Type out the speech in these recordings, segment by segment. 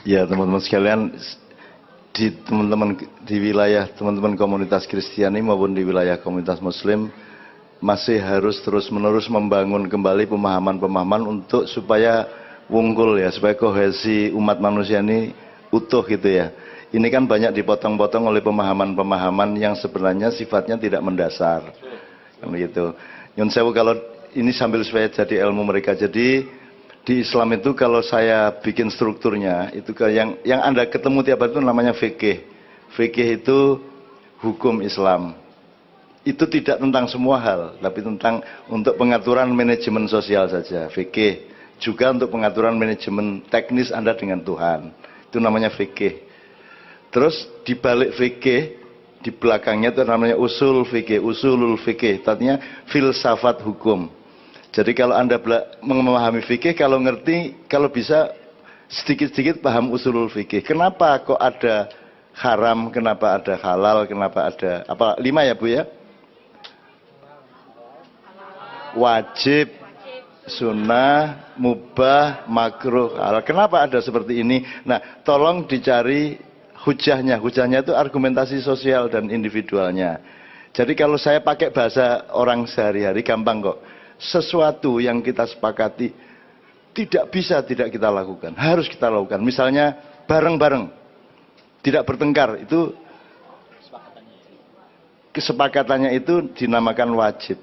Ya teman-teman sekalian, di wilayah teman-teman komunitas Kristiani maupun di wilayah komunitas Muslim masih harus terus-menerus membangun kembali pemahaman-pemahaman untuk supaya wungkul ya, supaya kohesi umat manusia ini utuh gitu ya. Ini kan banyak dipotong-potong oleh pemahaman-pemahaman yang sebenarnya sifatnya tidak mendasar. Kan begitu. Nyun sewu kalau ini sambil supaya jadi ilmu mereka. Jadi di Islam itu kalau saya bikin strukturnya itu yang Anda ketemu tiap hari itu namanya fikih. Fikih itu hukum Islam. Itu tidak tentang semua hal, tapi tentang untuk pengaturan manajemen sosial saja. Fikih juga untuk pengaturan manajemen teknis Anda dengan Tuhan. Itu namanya fikih. Terus di balik fikih, di belakangnya itu namanya usul fikih, usulul fikih, artinya filsafat hukum. Jadi kalau Anda memahami fikih, kalau ngerti, kalau bisa sedikit-sedikit paham usulul fikih. Kenapa kok ada haram, kenapa ada halal, kenapa ada apa 5 ya Bu ya? Wajib, sunnah, mubah, makruh, halal. Kenapa ada seperti ini? Nah, tolong dicari hujahnya. Hujahnya itu argumentasi sosial dan individualnya. Jadi kalau saya pakai bahasa orang sehari-hari gampang kok. Sesuatu yang kita sepakati tidak bisa tidak kita lakukan, harus kita lakukan. Misalnya bareng-bareng, tidak bertengkar, itu kesepakatannya itu dinamakan wajib.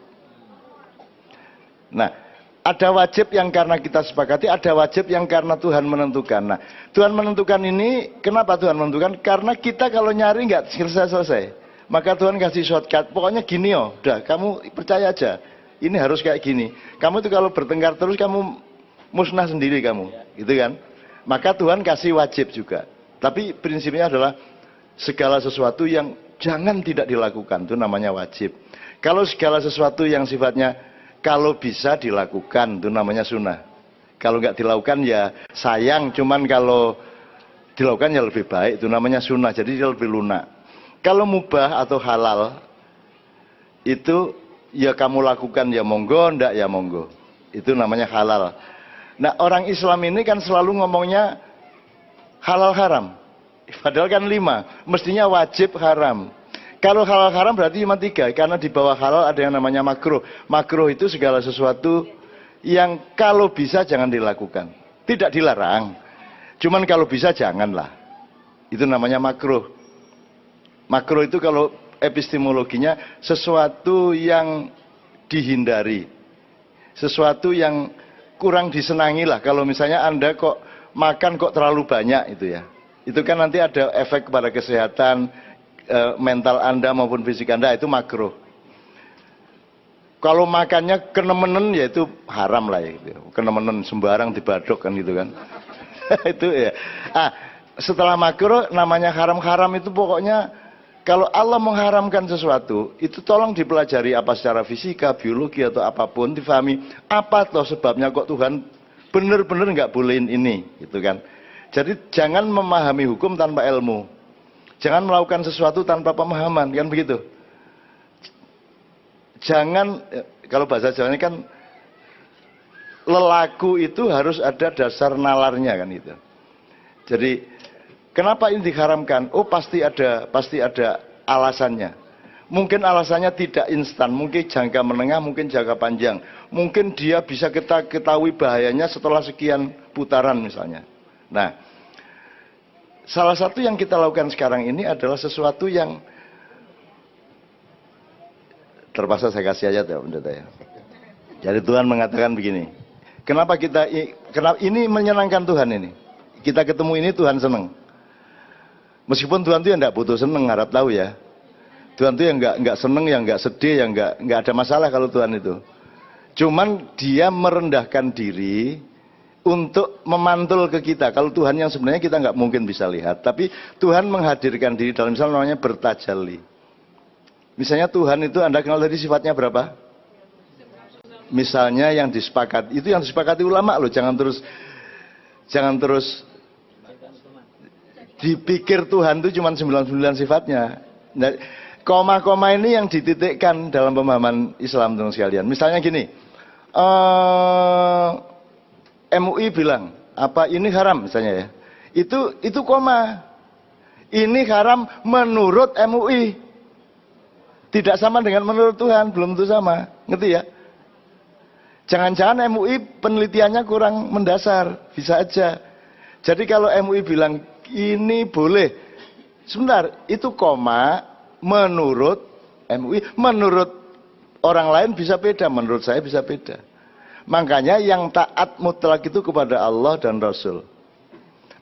Nah, ada wajib yang karena kita sepakati, ada wajib yang karena Tuhan menentukan. Nah, Tuhan menentukan ini, kenapa Tuhan menentukan? Karena kita kalau nyari nggak selesai-selesai. Maka Tuhan kasih shortcut, pokoknya gini oh, udah kamu percaya aja. Ini harus kayak gini. Kamu tuh kalau bertengkar terus kamu musnah sendiri kamu, gitu kan? Maka Tuhan kasih wajib juga. Tapi prinsipnya adalah segala sesuatu yang jangan tidak dilakukan, itu namanya wajib. Kalau segala sesuatu yang sifatnya kalau bisa dilakukan, itu namanya sunnah. Kalau nggak dilakukan ya sayang, cuman kalau dilakukan ya lebih baik, itu namanya sunnah. Jadi dia lebih lunak. Kalau mubah atau halal, itu ya kamu lakukan ya monggo, ndak ya monggo. Itu namanya halal. Nah orang Islam ini kan selalu ngomongnya halal haram. Padahal kan 5, mestinya wajib haram. Kalau halal haram berarti cuma 3, karena di bawah halal ada yang namanya makruh. Makruh itu segala sesuatu yang kalau bisa jangan dilakukan. Tidak dilarang, cuman kalau bisa janganlah. Itu namanya makruh. Makruh itu kalau epistemologinya sesuatu yang dihindari, sesuatu yang kurang disenangi lah. Kalau misalnya Anda kok makan kok terlalu banyak itu ya, itu kan nanti ada efek kepada kesehatan mental Anda maupun fisik Anda, itu makruh. Kalau makannya kenemenen ya itu haram lah ya, gitu. Kenemenen sembarang dibadok kan gitu kan. Itu ya. Setelah makruh namanya haram-haram itu pokoknya kalau Allah mengharamkan sesuatu, itu tolong dipelajari apa secara fisika, biologi atau apapun, difahami apa toh sebabnya kok Tuhan benar-benar nggak bolehin ini, gitu kan. Jadi jangan memahami hukum tanpa ilmu, jangan melakukan sesuatu tanpa pemahaman, kan begitu. Jangan, kalau bahasa Jawanya kan lelaku itu harus ada dasar nalarnya kan itu. Jadi kenapa ini diharamkan? Oh pasti ada alasannya. Mungkin alasannya tidak instan, mungkin jangka menengah, mungkin jangka panjang. Mungkin dia bisa kita ketahui bahayanya setelah sekian putaran misalnya. Nah, salah satu yang kita lakukan sekarang ini adalah sesuatu yang terpaksa saya kasih aja ya pendeta ya. Jadi Tuhan mengatakan begini. Kenapa ini menyenangkan Tuhan ini? Kita ketemu ini Tuhan senang. Meskipun Tuhan itu yang nggak butuh seneng, harap tahu ya. Tuhan itu yang nggak seneng, yang nggak sedih, yang nggak ada masalah kalau Tuhan itu. Cuman dia merendahkan diri untuk memantul ke kita. Kalau Tuhan yang sebenarnya kita nggak mungkin bisa lihat, tapi Tuhan menghadirkan diri dalam misalnya namanya bertajalli. Misalnya Tuhan itu Anda kenal tadi sifatnya berapa? Misalnya yang disepakati, itu yang disepakati ulama loh, jangan terus dipikir Tuhan itu cuma 99 sifatnya. Nah, koma-koma ini yang dititikkan dalam pemahaman Islam teman sekalian. Misalnya gini, MUI bilang apa ini haram misalnya ya. Itu koma. Ini haram menurut MUI. Tidak sama dengan menurut Tuhan, belum tentu sama. Ngerti ya? Jangan-jangan MUI penelitiannya kurang mendasar, bisa aja. Jadi kalau MUI bilang ini boleh, sebentar, itu koma menurut MUI, menurut orang lain bisa beda, menurut saya bisa beda. Makanya yang taat mutlak itu kepada Allah dan Rasul.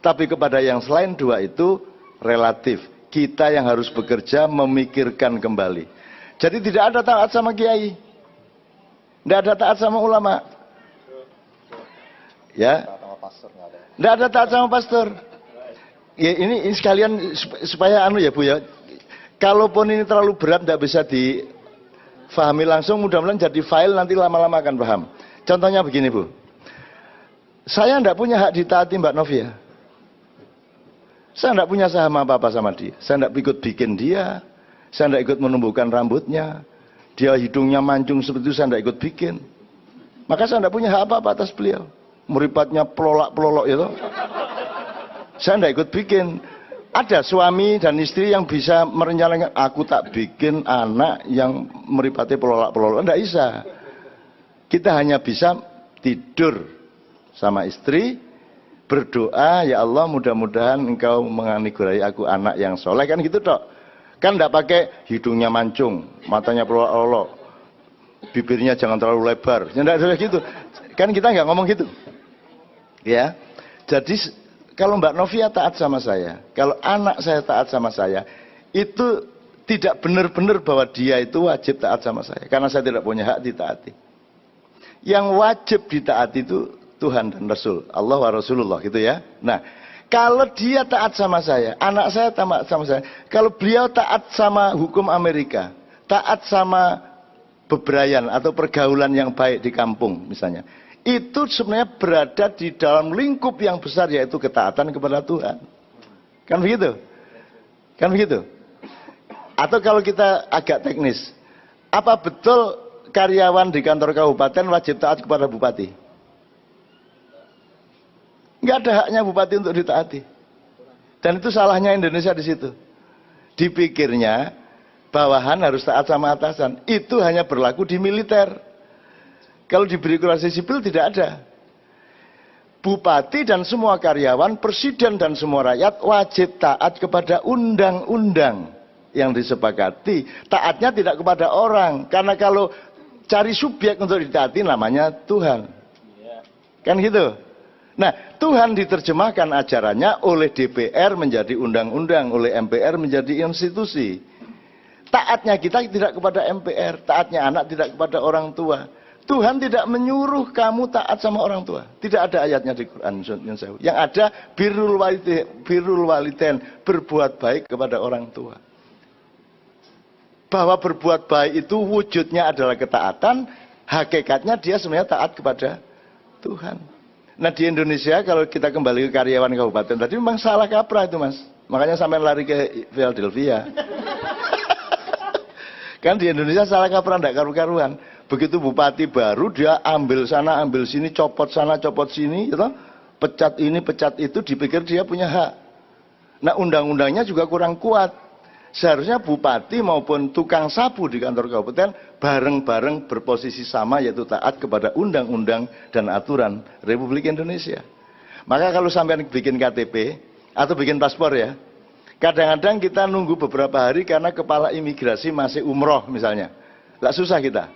Tapi kepada yang selain dua itu relatif. Kita yang harus bekerja memikirkan kembali. Jadi tidak ada taat sama kiai. Tidak ada taat sama ulama. Ya. Tidak ada taat sama pastor. Ya, ini sekalian supaya ya Bu ya. Kalaupun ini terlalu berat tidak bisa difahami langsung, mudah-mudahan jadi file nanti lama-lama akan paham. Contohnya begini Bu. Saya tidak punya hak ditaati Mbak Novia. Saya tidak punya saham apa-apa sama dia. Saya tidak ikut bikin dia. Saya tidak ikut menumbuhkan rambutnya. Dia hidungnya mancung seperti itu, saya tidak ikut bikin. Maka saya tidak punya hak apa-apa atas beliau. Meripatnya pelolak-pelolok itu. Saya tidak ikut bikin. Ada suami dan istri yang bisa merencanakan, aku tak bikin anak yang meripati pelolak-pelolok. Tidak bisa. Kita hanya bisa tidur sama istri, berdoa, ya Allah mudah-mudahan engkau menganugerahi aku anak yang soleh, kan gitu tok. Kan tidak pakai hidungnya mancung, matanya pelolok-pelolok, bibirnya jangan terlalu lebar. Tidak ada gitu. Kan kita nggak ngomong gitu. Ya. Jadi kalau Mbak Novia taat sama saya, kalau anak saya taat sama saya, itu tidak benar-benar bahwa dia itu wajib taat sama saya. Karena saya tidak punya hak ditaati. Yang wajib ditaati itu Tuhan dan Rasul, Allah wa Rasulullah gitu ya. Nah, kalau dia taat sama saya, anak saya taat sama saya, kalau beliau taat sama hukum Amerika, taat sama bebrayan atau pergaulan yang baik di kampung misalnya, itu sebenarnya berada di dalam lingkup yang besar, yaitu ketaatan kepada Tuhan. Kan begitu? Kan begitu? Atau kalau kita agak teknis, apa betul karyawan di kantor kabupaten wajib taat kepada bupati? Nggak ada haknya bupati untuk ditaati. Dan itu salahnya Indonesia di situ. Dipikirnya bawahan harus taat sama atasan. Itu hanya berlaku di militer. Kalau di birokrasi sipil tidak ada. Bupati dan semua karyawan, presiden dan semua rakyat wajib taat kepada undang-undang yang disepakati. Taatnya tidak kepada orang. Karena kalau cari subjek untuk ditaati namanya Tuhan. Kan gitu. Nah, Tuhan diterjemahkan ajarannya oleh DPR menjadi undang-undang, oleh MPR menjadi institusi. Taatnya kita tidak kepada MPR, taatnya anak tidak kepada orang tua. Tuhan tidak menyuruh kamu taat sama orang tua. Tidak ada ayatnya di Quran. Yang ada birrul walidain, berbuat baik kepada orang tua. Bahwa berbuat baik itu wujudnya adalah ketaatan, hakikatnya dia sebenarnya taat kepada Tuhan. Nah di Indonesia kalau kita kembali ke karyawan kabupaten tadi memang salah kaprah itu Mas. Makanya sampai lari ke Philadelphia. Kan di Indonesia salah kaprah enggak karu-karuan. Begitu bupati baru dia ambil sana ambil sini, copot sana copot sini, gitu. Pecat ini pecat itu, dipikir dia punya hak. Nah undang-undangnya juga kurang kuat. Seharusnya bupati maupun tukang sapu di kantor kabupaten bareng-bareng berposisi sama, yaitu taat kepada undang-undang dan aturan Republik Indonesia. Maka kalau sampai bikin KTP atau bikin paspor ya, kadang-kadang kita nunggu beberapa hari karena kepala imigrasi masih umroh misalnya. Lah susah kita.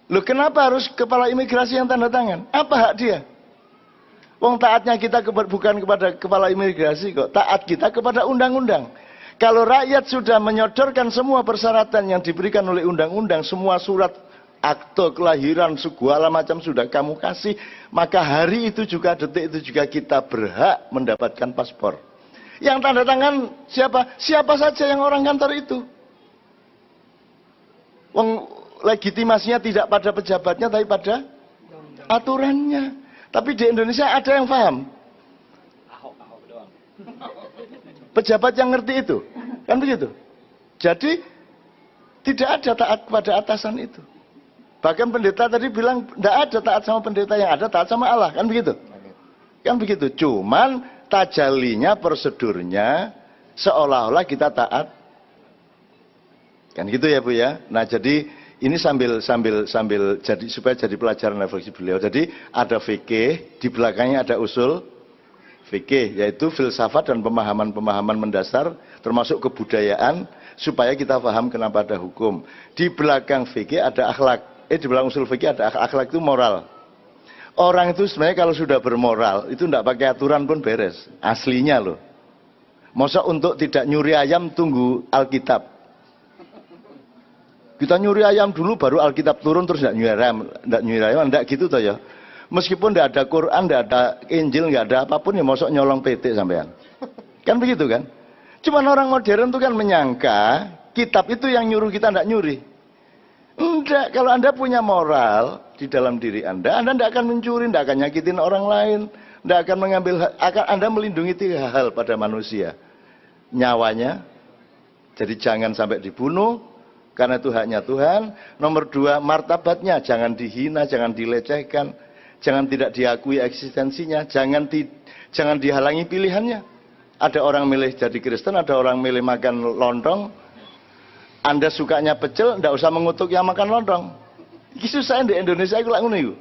Loh kenapa harus kepala imigrasi yang tanda tangan? Apa hak dia? Wong taatnya kita bukan kepada kepala imigrasi kok, taat kita kepada undang-undang. Kalau rakyat sudah menyodorkan semua persyaratan yang diberikan oleh undang-undang, semua surat akte kelahiran segala macam sudah kamu kasih, maka hari itu juga, detik itu juga kita berhak mendapatkan paspor. Yang tanda tangan siapa? Siapa saja yang orang kantor itu. Legitimasinya tidak pada pejabatnya, tapi pada aturannya. Tapi di Indonesia ada yang paham? Pejabat yang ngerti itu, kan begitu. Jadi tidak ada taat kepada atasan itu. Bahkan pendeta tadi bilang tidak ada taat sama pendeta, yang ada taat sama Allah, kan begitu. Kan begitu. Cuman tajalinya, prosedurnya seolah-olah kita taat. Kan gitu ya Bu ya. Nah, jadi ini sambil jadi supaya jadi pelajaran refleksi beliau. Jadi ada fikih, di belakangnya ada usul fikih, yaitu filsafat dan pemahaman-pemahaman mendasar termasuk kebudayaan supaya kita paham kenapa ada hukum. Di belakang fikih ada akhlak. Di belakang usul fikih ada akhlak, itu moral. Orang itu sebenarnya kalau sudah bermoral itu tidak pakai aturan pun beres. Aslinya loh. Masa untuk tidak nyuri ayam tunggu Alkitab. Kita nyuri ayam dulu baru Alkitab turun terus tidak nyuri ayam, tidak gitu toh ya. Meskipun tidak ada Quran, tidak ada Injil, tidak ada apapun ya mosok nyolong PT sampean. Kan begitu kan? Cuman orang modern itu kan menyangka kitab itu yang nyuruh kita tidak nyuri. Enggak, kalau Anda punya moral di dalam diri Anda tidak akan mencuri, tidak akan nyakitin orang lain, tidak akan mengambil Anda melindungi 3 hal pada manusia. Nyawanya, jadi jangan sampai dibunuh, karena itu haknya Tuhan. Nomor 2, martabatnya, jangan dihina, jangan dilecehkan, jangan tidak diakui eksistensinya, jangan dihalangi pilihannya. Ada orang milih jadi Kristen, ada orang milih makan lontong. Anda sukanya pecel, tidak usah mengutuk yang makan lontong. Ini susah di Indonesia itu ngono iku.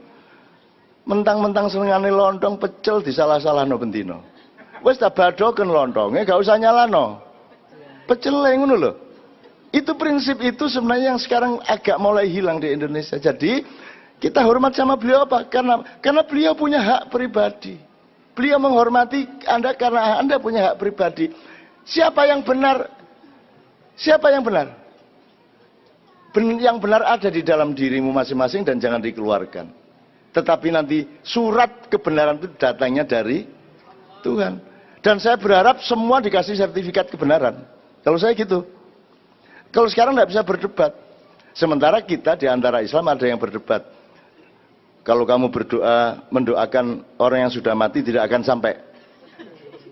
Mentang-mentang senengane lontong pecel disalah-salahno bentino. Wis tak badoken lontonge, gak usah nyalano. Pecel ngono lho. Itu prinsip itu sebenarnya yang sekarang agak mulai hilang di Indonesia. Jadi kita hormat sama beliau apa? Karena beliau punya hak pribadi. Beliau menghormati Anda karena Anda punya hak pribadi. Siapa yang benar? Siapa yang benar? Yang benar ada di dalam dirimu masing-masing dan jangan dikeluarkan. Tetapi nanti surat kebenaran itu datangnya dari Tuhan. Dan saya berharap semua dikasih sertifikat kebenaran. Kalau saya gitu. Kalau sekarang tidak bisa berdebat. Sementara kita di antara Islam ada yang berdebat. Kalau kamu berdoa, mendoakan orang yang sudah mati tidak akan sampai.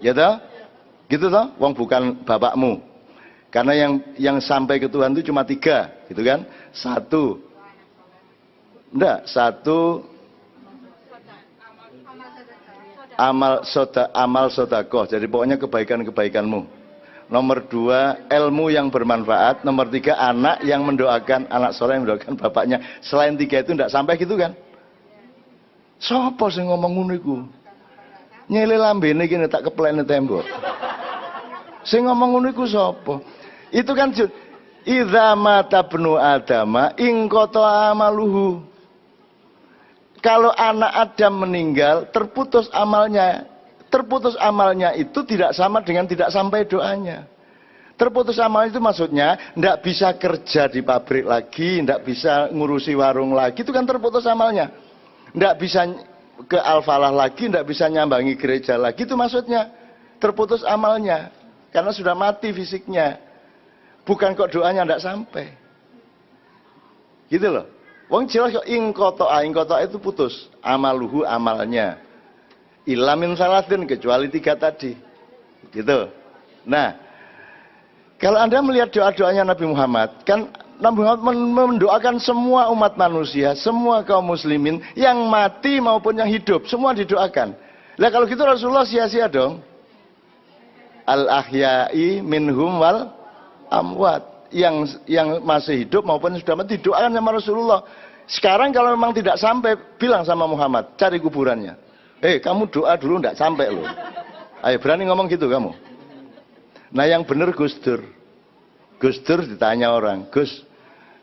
Ya toh? Gitu toh? Wong bukan bapakmu. Karena yang sampai ke Tuhan itu cuma 3, gitu kan? 1. Enggak, 1 amal sodakoh. Jadi pokoknya kebaikan-kebaikanmu. Nomor 2, ilmu yang bermanfaat. Nomor 3, anak yang mendoakan, anak soleh yang mendoakan bapaknya. Selain 3 itu tidak sampai gitu kan? Sopo sing ngomong ngono iku? Nyele lambene gini tak keplene tembok. Sing ngomong ngono iku sapa? Itu kan idza mata ibnu adama ing qata amaluhu. Kalau anak Adam meninggal, terputus amalnya. Terputus amalnya itu tidak sama dengan tidak sampai doanya. Terputus amal itu maksudnya tidak bisa kerja di pabrik lagi, tidak bisa ngurusi warung lagi, itu kan terputus amalnya. Tidak bisa ke Al-Falah lagi, tidak bisa nyambangi gereja lagi, itu maksudnya terputus amalnya. Karena sudah mati fisiknya. Bukan kok doanya tidak sampai. Gitu loh. Wong jelas kok ingkoto'a itu putus. Amaluhu amalnya. Ilamin salatin kecuali 3 tadi. Gitu. Nah, kalau Anda melihat doa-doanya Nabi Muhammad, kan Nabi Muhammad mendoakan semua umat manusia, semua kaum muslimin yang mati maupun yang hidup, semua didoakan. Lah kalau gitu Rasulullah sia-sia dong. Al-ahya'i minhum wal amwat. Yang masih hidup maupun yang sudah mati didoakan sama Rasulullah. Sekarang kalau memang tidak sampai, bilang sama Muhammad, cari kuburannya. Kamu doa dulu enggak sampai loh. Ayo berani ngomong gitu kamu. Nah yang benar Gus Dur. Gus Dur ditanya orang, Gus,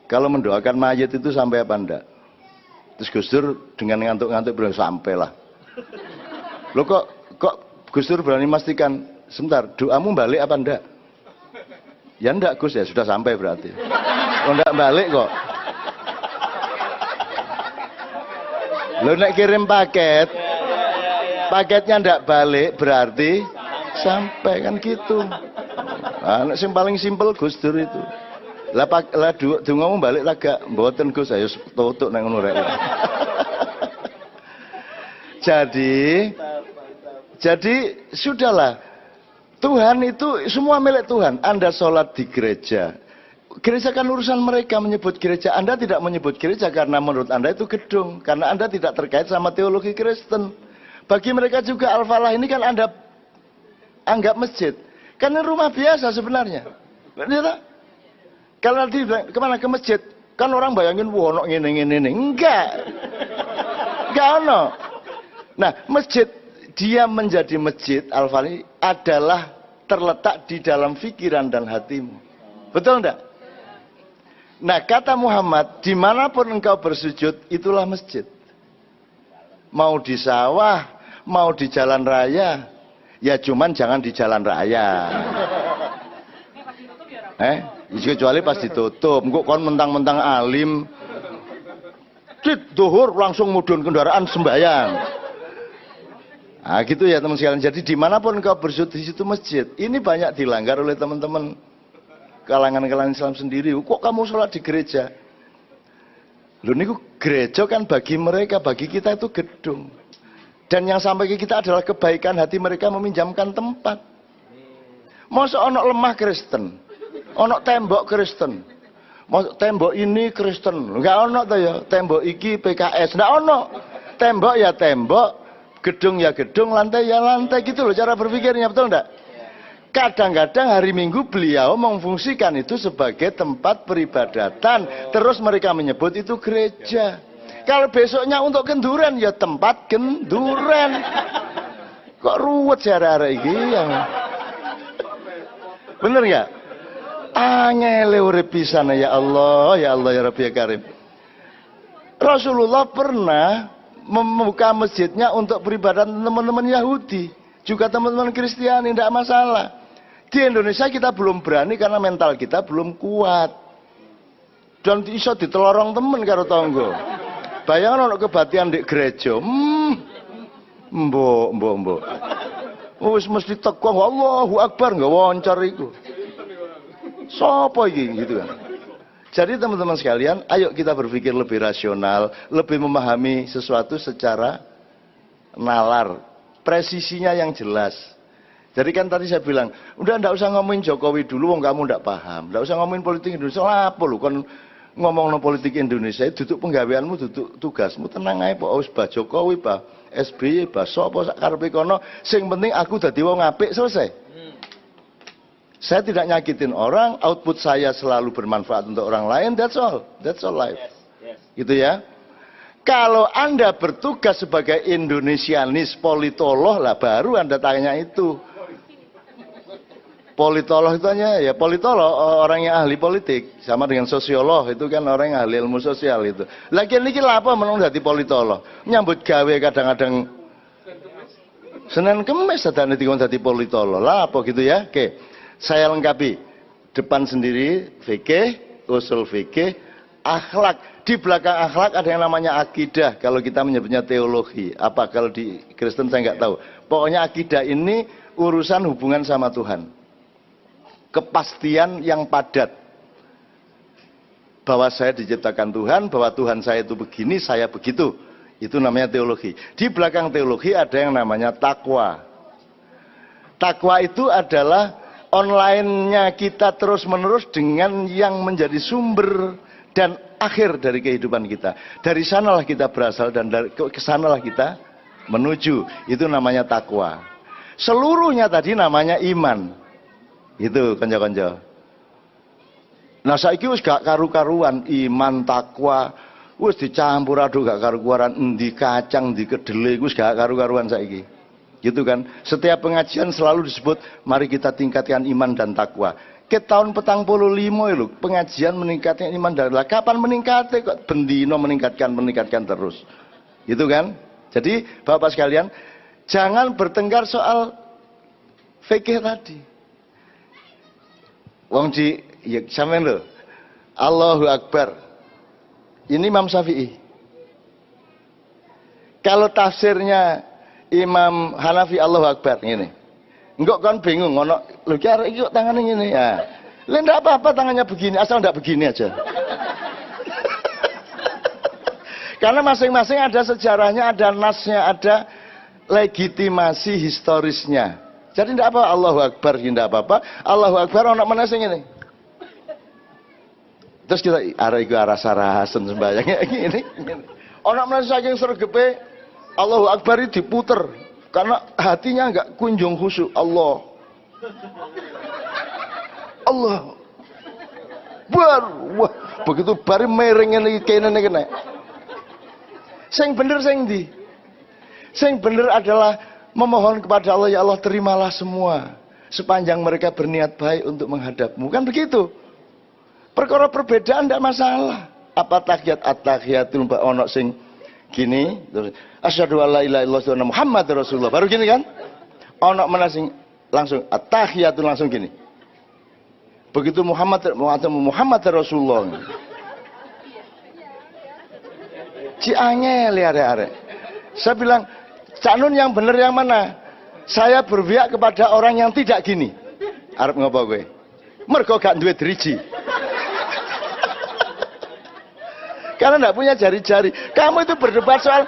kalau mendoakan mayat itu sampai apa enggak? Terus Gus Dur dengan ngantuk-ngantuk bilang sampai lah. Loh kok Gus Dur berani memastikan, sebentar, doamu balik apa enggak? Ya enggak Gus, ya sudah sampai berarti. Kalau enggak balik kok. Lo nek kirim paketnya ndak balik berarti sampai kan gitu. Nah, yang paling simpel Gus Dur itu. Lah dongamu balik lah gak mboten Gus, ayo tutuk nang ngono rek. Jadi sudahlah. Tuhan itu semua milik Tuhan. Anda sholat di gereja. Gereja kan urusan mereka menyebut gereja. Anda tidak menyebut gereja karena menurut Anda itu gedung. Karena Anda tidak terkait sama teologi Kristen. Bagi mereka juga Al-Falah ini kan Anda anggap masjid. Karena rumah biasa sebenarnya. Benar tak? Kalau nanti kemana ke masjid, kan orang bayangin wah ono ngene. Enggak ono. Nah, masjid dia menjadi masjid Al-Fani adalah terletak di dalam pikiran dan hatimu. Betul enggak? Nah, kata Muhammad, dimanapun engkau bersujud, itulah masjid. Mau di sawah, mau di jalan raya, ya cuman jangan di jalan raya. Kecuali pas ditutup, engko kon mentang-mentang alim, duhur langsung mudun kendaraan sembahyang. Nah gitu ya teman sekalian. Jadi dimanapun engkau bersujud di situ masjid. Ini banyak dilanggar oleh teman-teman kalangan-kalangan Islam sendiri. Kok kamu sholat di gereja? Loh ini gereja kan bagi mereka, bagi kita itu gedung. Dan yang sampai ke kita adalah kebaikan hati mereka meminjamkan tempat. Masa ono lemah Kristen, ono tembok Kristen, tembok ini Kristen, enggak ono tuh ya, tembok iki PKS, enggak ono. Tembok ya tembok, gedung ya gedung, lantai ya lantai, gitu loh cara berpikirnya, betul enggak? Kadang-kadang hari Minggu beliau memfungsikan itu sebagai tempat peribadatan, terus mereka menyebut itu gereja. Kalau besoknya untuk kenduran ya tempat kenduran. Kok ruwet cara-cara ini yang bener nggak? Angele urip pisan ya Allah ya Rabbi ya Karim. Rasulullah pernah membuka masjidnya untuk peribadatan teman-teman Yahudi, juga teman-teman Kristiani, tidak masalah. Di Indonesia kita belum berani karena mental kita belum kuat. Dan iso ditelorong temen karo tangga. Bayangan ono kebatian di gereja. Mbok. Wis mesti teko Allahu Akbar nggak wawancara iku. Sopo iki gitu kan. Jadi teman-teman sekalian, ayo kita berpikir lebih rasional, lebih memahami sesuatu secara nalar, presisinya yang jelas. Jadi kan tadi saya bilang, udah ndak usah ngomongin Jokowi dulu, wong kamu ndak paham. Ndak usah ngomongin politik Indonesia, apa lu kan ngomong no politik Indonesia, duduk penggaweanmu, duduk tugasmu, tenang aja, Pak Pak Jokowi, Pak SBY, Pak Sopo, karepe kono, sing penting aku dadi wong apik, selesai. Saya tidak nyakitin orang, output saya selalu bermanfaat untuk orang lain, that's all life. Gitu ya. Kalau Anda bertugas sebagai Indonesianis politolog lah, baru Anda tanya itu. Politolog itu hanya ya politolog, orang yang ahli politik, sama dengan sosiolog itu kan orang yang ahli ilmu sosial itu. Lagian ini apa menung dadi politolog? Nyambut gawe kadang-kadang Senin Kemis sadane dikon dadi politolog. Lah apa gitu ya? Oke. Saya lengkapi. Depan sendiri fikih, usul fikih, akhlak. Di belakang akhlak ada yang namanya akidah. Kalau kita menyebutnya teologi. Apa kalau di Kristen saya nggak tahu. Pokoknya akidah ini urusan hubungan sama Tuhan. Kepastian yang padat bahwa saya diciptakan Tuhan, bahwa Tuhan saya itu begini, saya begitu. Itu namanya teologi. Di belakang teologi ada yang namanya takwa. Takwa itu adalah online-nya kita terus-menerus dengan yang menjadi sumber dan akhir dari kehidupan kita. Dari sanalah kita berasal dan dari kesanalah kita menuju. Itu namanya takwa. Seluruhnya tadi namanya iman. Itu konco-konco. Nah saiki wis gak karu-karuan iman takwa wis dicampur aduk gak karu-karuan endi kacang endi kedele wis gak karu-karuan saiki. Gitu kan. Setiap pengajian selalu disebut mari kita tingkatkan iman dan takwa. Ke tahun 45 lho pengajian meningkatkan iman dan takwa. Kapan meningkatnya kok bendino meningkatkan terus. Gitu kan. Jadi Bapak sekalian jangan bertengkar soal fikih tadi. Wong di ya sampean lho. Allahu Akbar. Ini Imam Syafi'i. Kalau tafsirnya Imam Hanafi Allahu Akbar ngene. Enggak kan bingung ngono lho ki arek iki kok tangane ngene ya. Lah ndak apa-apa tangannya begini, asal ndak begini aja. Karena masing-masing ada sejarahnya, ada nasnya, ada legitimasi historisnya. Jadi tidak apa Allahu Akbar, tidak apa-apa. Allahu Akbar ono meneh sing ngene. Terus kita arek iku aras-arasen sembayang ngene. Ono meneh saking sregepe Allahu Akbar itu diputer karena hatinya enggak kunjung khusyuk. Allah Allah. Wah, begitu bari mereng ini kene kene. Sing bener sing ndi? Sing bener adalah memohon kepada Allah, ya Allah terimalah semua sepanjang mereka berniat baik untuk menghadapmu. Kan begitu. Perkara perbedaan tidak masalah. Apa tahiyat at-tahiyatul ono sing gini terus asyhadu alla ilaha illallah wa muhammadar rasulullah. Baru gini kan? Ono mana sing langsung at-tahiyatul langsung gini. Begitu Muhammad Rasulullah. Ci angel ya arek. Saya bilang, Cak Nun yang benar yang mana? Saya berpihak kepada orang yang tidak gini. Arep ngopo kowe? Mergo gak duwe driji. Karena enggak punya jari-jari. Kamu itu berdebat soal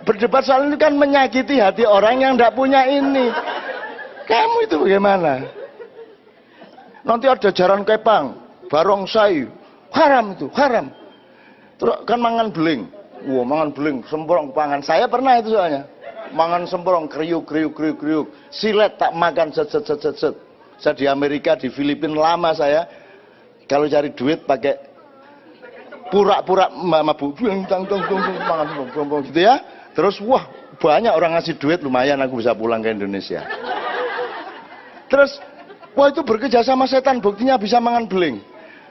berdebat soal ini kan menyakiti hati orang yang enggak punya ini. Kamu itu bagaimana? Nanti ada jaran kepang, barongsai, haram itu, haram. Terus kan mangan beling, wah mangan beling, semprong pangan. Saya pernah itu soalnya, mangan semprong, kriuk, silet tak makan, set. Saya di Amerika, di Filipina lama saya, kalau cari duit pakai pura-pura mabuk, mangan gitu ya. Terus wah banyak orang ngasih duit, lumayan aku bisa pulang ke Indonesia. Terus wah itu bekerja sama setan, buktinya bisa mangan beling.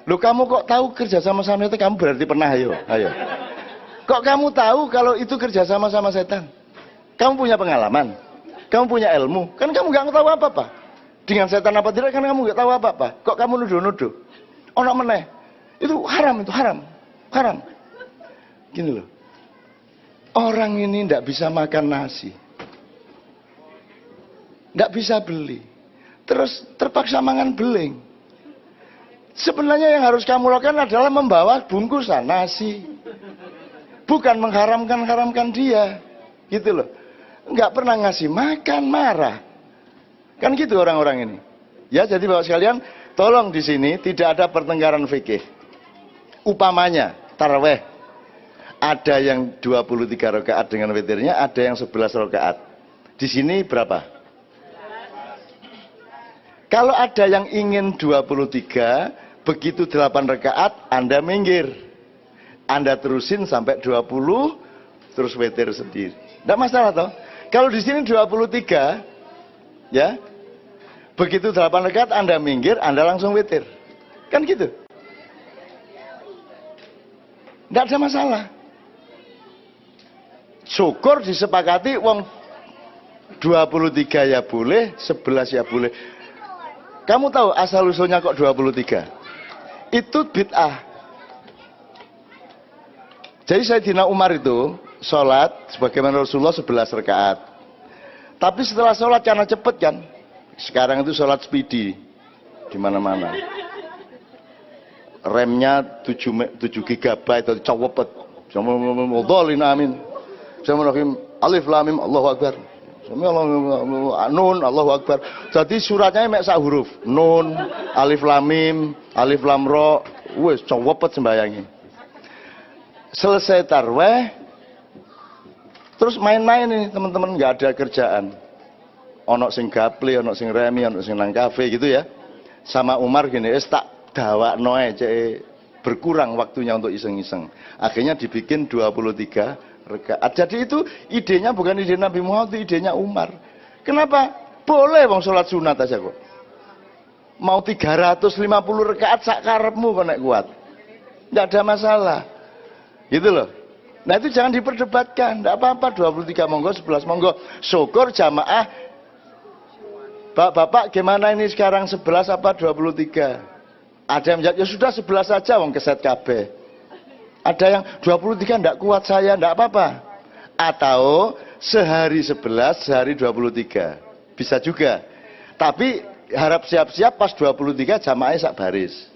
Loh kamu kok tahu kerja sama setan? Kamu berarti pernah, ayo. Kok kamu tahu kalau itu kerja sama setan? Kamu punya pengalaman, kamu punya ilmu, kan kamu nggak tahu apa-apa. Dengan setan apa tidak kan kamu nggak tahu apa-apa. Kok kamu nuduh-nuduh? Ono meneh, itu haram, haram. Gini loh, orang ini nggak bisa makan nasi, nggak bisa beli. Terus terpaksa mangan beling. Sebenarnya yang harus kamu lakukan adalah membawa bungkusan nasi. Bukan mengharamkan dia. Gitu loh. Enggak pernah ngasih makan, marah. Kan gitu orang-orang ini. Ya, jadi Bapak sekalian, tolong di sini tidak ada pertengkaran fikih. Upamanya, taraweh. Ada yang 23 rakaat dengan witirnya, ada yang 11 rakaat. Di sini berapa? Kalau ada yang ingin 23, begitu 8 rakaat, Anda minggir. Anda terusin sampai 20, terus witir sendiri. Tidak masalah toh. Kalau di sini 23, ya, begitu 8 rakaat, Anda minggir, Anda langsung witir. Kan gitu. Tidak ada masalah. Syukur disepakati, wong 23 ya boleh, 11 ya boleh. Kamu tahu asal usulnya kok 23? Itu bid'ah. Jadi Sayyidina Umar itu sholat sebagaimana Rasulullah 11 rakaat. Tapi setelah sholat karena cepet kan. Sekarang itu sholat speedy di mana-mana. Remnya 7 GB atau cowopet. Bismillahirrahmanirrahim. Amin. Bismillahirrahmanirrahim. Alif lam mim Allahu akbar. Nun, Allahu Akbar. Jadi suratnya mek sak huruf. Nun, alif lam mim, alif lam ra, wis cowopet sembayangi. Selesai tarweh, terus main-main nih teman-teman, nggak ada kerjaan. Ono sing gaple, ono sing remi, ono sing nang kafe gitu ya. Sama Umar gini, tak dawakno ae, berkurang waktunya untuk iseng-iseng. Akhirnya dibikin 23 rakaat. Jadi itu idenya bukan ide Nabi Muhammad, itu idenya Umar. Kenapa? Boleh bang sholat sunat aja kok. Mau 350 rakaat sak karepmu kok nek kuat. Tidak ada masalah. Gitu loh. Nah itu jangan diperdebatkan. Tidak apa-apa 23 monggo, 11 monggo. Syukur jamaah. Bapak gimana ini sekarang 11 apa 23? Ada yang menjawab, ya sudah 11 saja wong keset kabeh. Ada yang 23 enggak kuat saya, enggak apa-apa. Atau sehari 11, sehari 23. Bisa juga. Tapi harap siap-siap pas 23 jamaahnya sak baris.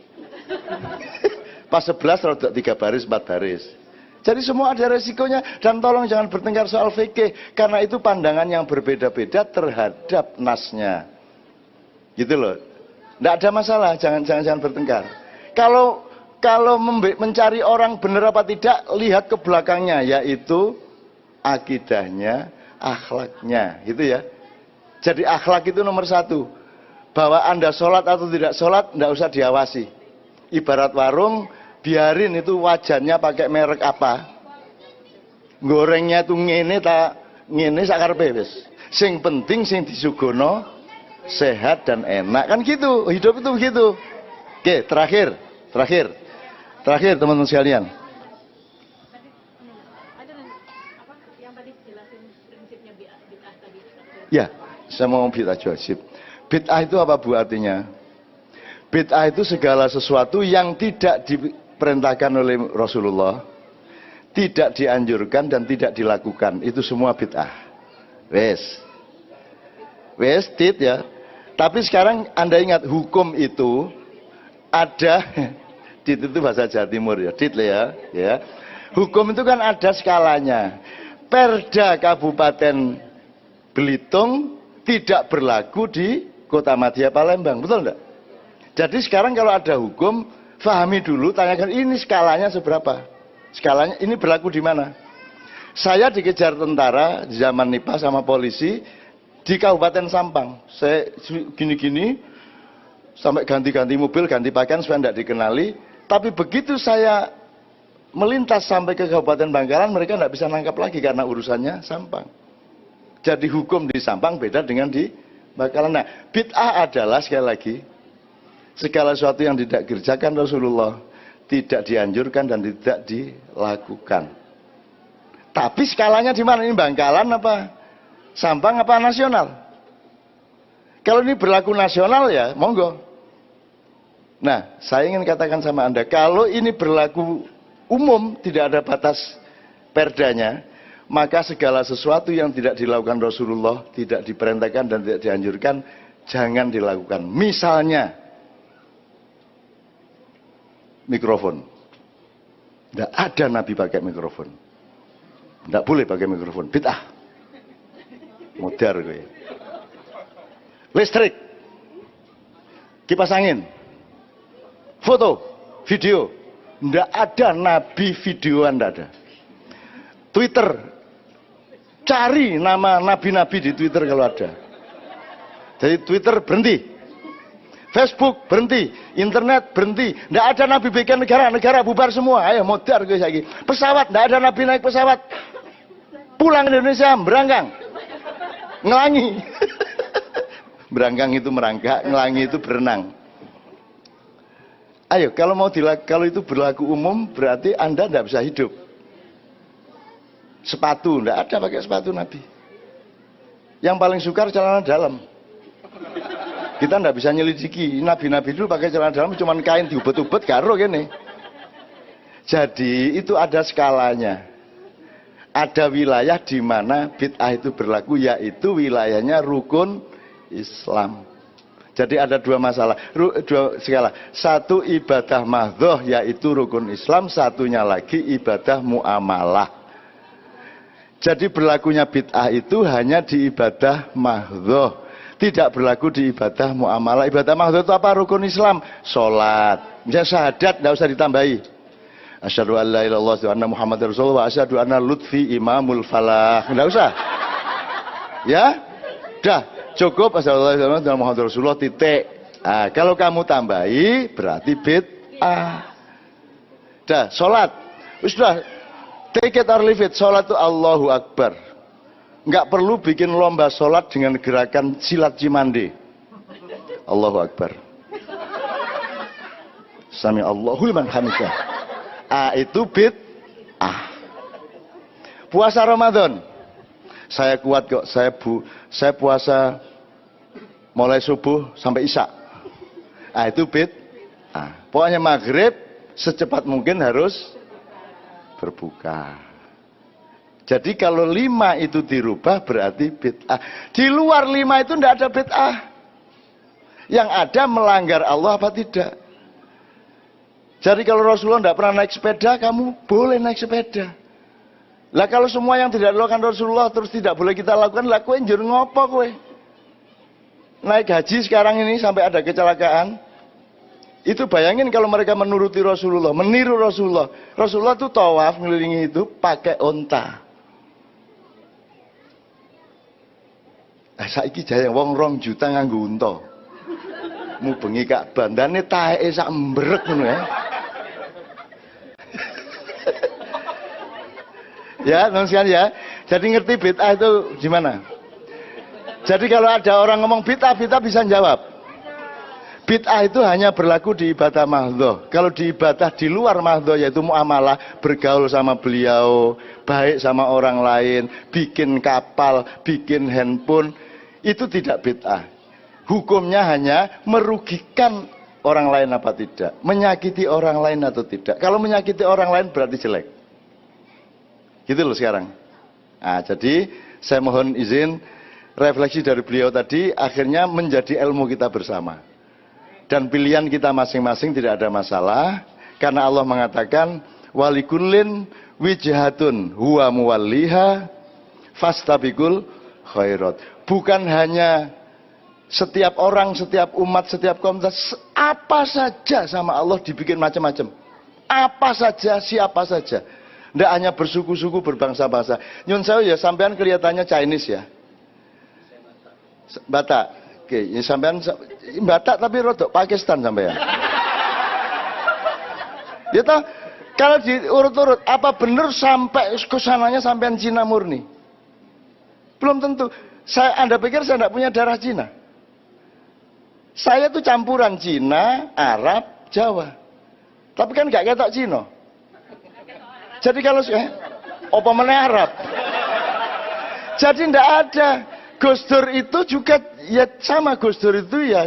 Pas 11 rodok 3 baris, 4 baris. Jadi semua ada resikonya. Dan tolong jangan bertengkar soal fikih. Karena itu pandangan yang berbeda-beda terhadap nasnya. Gitu loh. Enggak ada masalah, jangan bertengkar. Kalau mencari orang benar apa tidak, lihat ke belakangnya, yaitu akidahnya, akhlaknya, gitu ya. Jadi akhlak itu nomor satu. Bahwa Anda sholat atau tidak sholat, tidak usah diawasi. Ibarat warung, biarin itu wajannya pakai merek apa. Gorengnya itu ngene tak ngene sakarepe wis. Sing penting sing disugono sehat dan enak, kan gitu. Hidup itu begitu. Oke, terakhir teman-teman sekalian. Ya, saya mau bid'ah wajib. Bid'ah itu apa bu artinya? Bid'ah itu segala sesuatu yang tidak diperintahkan oleh Rasulullah, tidak dianjurkan dan tidak dilakukan. Itu semua bid'ah. Wes, tit ya. Tapi sekarang Anda ingat hukum itu ada, tit itu bahasa Jawa Timur ya, tit ya. Hukum itu kan ada skalanya. Perda Kabupaten Belitung tidak berlaku di Kota Madya Palembang, betul enggak? Jadi sekarang kalau ada hukum, fahami dulu, tanyakan ini skalanya seberapa. Skalanya ini berlaku di mana? Saya dikejar tentara di zaman Nipah sama polisi di Kabupaten Sampang. Saya gini-gini sampai ganti-ganti mobil, ganti pakaian supaya tidak dikenali. Tapi begitu saya melintas sampai ke Kabupaten Bangkalan, mereka tidak bisa nangkap lagi karena urusannya Sampang. Jadi hukum di Sampang beda dengan di Bangkalan. Nah, bid'ah adalah sekali lagi segala sesuatu yang tidak dikerjakan Rasulullah, tidak dianjurkan dan tidak dilakukan. Tapi skalanya di mana? Ini Bangkalan apa Sampang apa nasional? Kalau ini berlaku nasional ya monggo. Nah, saya ingin katakan sama Anda, kalau ini berlaku umum, tidak ada batas perdanya, maka segala sesuatu yang tidak dilakukan Rasulullah, tidak diperintahkan dan tidak dianjurkan, jangan dilakukan. Misalnya mikrofon. Tidak ada Nabi pakai mikrofon. Tidak boleh pakai mikrofon. Bid'ah. Modar gue. Listrik. Kipas angin. Foto. Video. Tidak ada Nabi videoan, tidak ada. Twitter. Cari nama Nabi-Nabi di Twitter kalau ada. Jadi Twitter berhenti. Facebook berhenti, internet berhenti, tidak ada Nabi bikin negara bubar semua. Ayo modar gue lagi. Pesawat, tidak ada Nabi naik pesawat. Pulang ke Indonesia, berangkang, ngelangi. Berangkang itu merangkak, ngelangi itu berenang. Ayo, kalau itu berlaku umum, berarti Anda tidak bisa hidup. Sepatu, tidak ada pakai sepatu Nabi. Yang paling sukar celana dalam. Kita tidak bisa nyelidiki, nabi-nabi dulu pakai celana dalam cuma kain diubet-ubet karo gini. Jadi itu ada skalanya. Ada wilayah di mana bid'ah itu berlaku, yaitu wilayahnya rukun Islam. Jadi ada dua masalah, dua skala. Satu ibadah mahdhoh yaitu rukun Islam, satunya lagi ibadah muamalah. Jadi berlakunya bid'ah itu hanya di ibadah mahdhoh. Tidak berlaku di ibadah muamalah. Ibadah mahdhoh itu apa? Rukun Islam. Sholat. Misalnya syahadat, tidak usah ditambahi. Asyhadu an la ilaha illallah wa anna Muhammadar Rasulullah wa asyhadu anna Lutfi imamul falah. Tidak usah. Ya? Dah. Cukup. Asyhadu an la ilaha illallah Muhammadar Rasulullah titik. Nah, kalau kamu tambahi, berarti bid'ah. Dah. Sholat. Sudah. Take it or leave it. Sholat itu Allahu Akbar. Nggak perlu bikin lomba sholat dengan gerakan silat cimande. Allahu Akbar. Sami Allahu liman hamidah. Itu bid'ah. Puasa Ramadan. Saya kuat kok. Saya puasa mulai subuh sampai isya. Itu bid'ah. Pokoknya maghrib secepat mungkin harus berbuka. Jadi kalau 5 itu dirubah berarti bid'ah. Di luar 5 itu tidak ada bid'ah. Yang ada melanggar Allah apa tidak. Jadi kalau Rasulullah tidak pernah naik sepeda, kamu boleh naik sepeda. Lah kalau semua yang tidak dilakukan Rasulullah terus tidak boleh kita lakukan, lah kowe njur ngopo kowe? Naik haji sekarang ini sampai ada kecelakaan. Itu bayangin kalau mereka menuruti Rasulullah, meniru Rasulullah. Rasulullah itu tawaf ngelilingi itu pakai onta. Saiki jaya wong 2 juta nganggo unta. Mubengi kak bandane taeke sak mbrek ngono ya. Ya, nongsian ya. Jadi ngerti bid'ah itu gimana? Jadi kalau ada orang ngomong bid'ah bisa jawab. Bid'ah itu hanya berlaku di ibadah mahdhah. Kalau di ibadah di luar mahdhah, yaitu muamalah, bergaul sama beliau, baik sama orang lain, bikin kapal, bikin handphone, itu tidak bid'ah. Hukumnya hanya merugikan orang lain apa tidak, menyakiti orang lain atau tidak. Kalau menyakiti orang lain berarti jelek. Gitu loh sekarang. Nah, jadi saya mohon izin, refleksi dari beliau tadi akhirnya menjadi ilmu kita bersama. Dan pilihan kita masing-masing tidak ada masalah, karena Allah mengatakan walikullin wijhatun huwa muwalliha fastabikul khairat. Bukan hanya setiap orang, setiap umat, setiap komunitas, apa saja sama Allah dibikin macam-macam. Apa saja, siapa saja. Tidak hanya bersuku-suku, berbangsa-bangsa. Nyun sewu ya, sampean kelihatannya Chinese ya. Batak. Oke, ya sampean Batak tapi rodok Pakistan sampean. Ya toh, kalau diurut-urut, apa benar sampai kesananya sampean Cina murni? Belum tentu. Anda pikir saya tidak punya darah Cina? Saya tuh campuran Cina, Arab, Jawa. Tapi kan nggak ketok Cina. Jadi kalau apa meneh Arab. Jadi ndak ada. Gus Dur itu juga ya sama, Gus Dur itu ya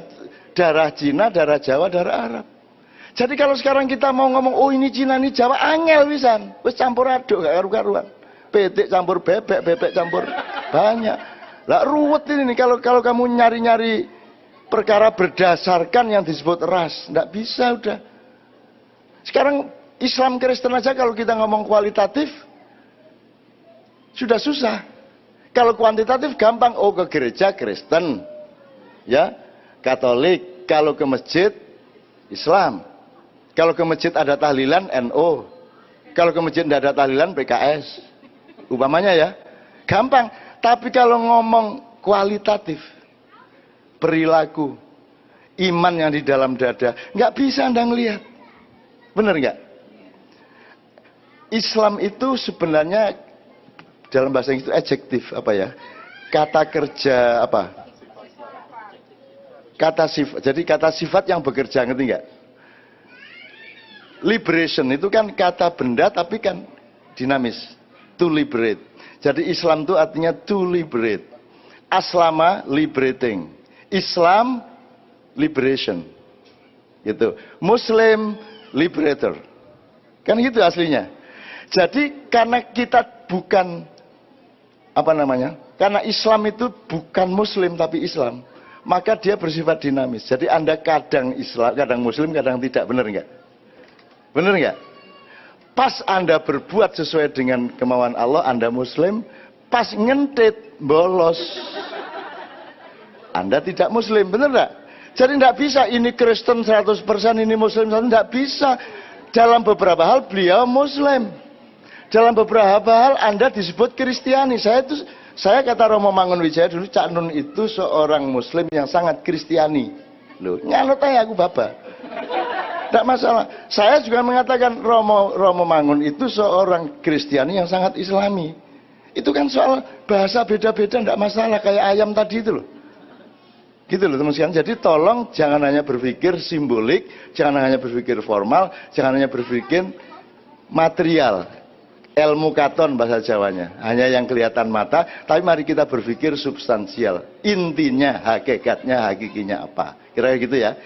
darah Cina, darah Jawa, darah Arab. Jadi kalau sekarang kita mau ngomong oh ini Cina, ini Jawa, angel wisan. Wis campur aduk gak karu-karuan. Petik campur bebek, bebek campur banyak. Lah ruwet ini kalau kamu nyari-nyari perkara berdasarkan yang disebut ras, ndak bisa udah. Sekarang Islam Kristen aja kalau kita ngomong kualitatif sudah susah. Kalau kuantitatif gampang, oh ke gereja Kristen, ya, Katolik. Kalau ke masjid Islam. Kalau ke masjid ada tahlilan NO. Kalau ke masjid tidak ada tahlilan PKS. Umpamanya ya, gampang. Tapi kalau ngomong kualitatif, perilaku, iman yang di dalam dada, nggak bisa Anda ngelihat. Benar nggak? Islam itu sebenarnya dalam bahasa Inggris itu adjektif apa ya? Kata kerja apa? Kata sifat. Jadi kata sifat yang bekerja, ngerti nggak? Liberation itu kan kata benda tapi kan dinamis. To liberate. Jadi Islam itu artinya to liberate. Aslama liberating. Islam liberation. Gitu. Muslim liberator. Kan gitu aslinya. Jadi karena kita bukan karena Islam itu bukan Muslim tapi Islam, maka dia bersifat dinamis. Jadi Anda kadang Islam, kadang Muslim, kadang tidak. Benar nggak? Benar nggak? Pas Anda berbuat sesuai dengan kemauan Allah, Anda Muslim. Pas ngentit, bolos, Anda tidak Muslim. Benar nggak? Jadi nggak bisa ini Kristen 100%, ini Muslim 100%. Nggak bisa. Dalam beberapa hal beliau Muslim. Dalam beberapa hal Anda disebut Kristiani. Saya kata Romo Mangunwijaya dulu, Cak Nun itu seorang Muslim yang sangat Kristiani. Loh, nganut aja aku Bapak. Tidak masalah. Saya juga mengatakan Romo Mangun itu seorang Kristiani yang sangat Islami. Itu kan soal bahasa beda-beda, tidak masalah. Kayak ayam tadi itu loh. Gitu loh teman-teman. Jadi tolong jangan hanya berpikir simbolik, jangan hanya berpikir formal, jangan hanya berpikir material. Ilmu katon bahasa Jawanya, hanya yang kelihatan mata, tapi mari kita berpikir substansial, intinya, hakikatnya, hakikinya apa, kira-kira gitu ya.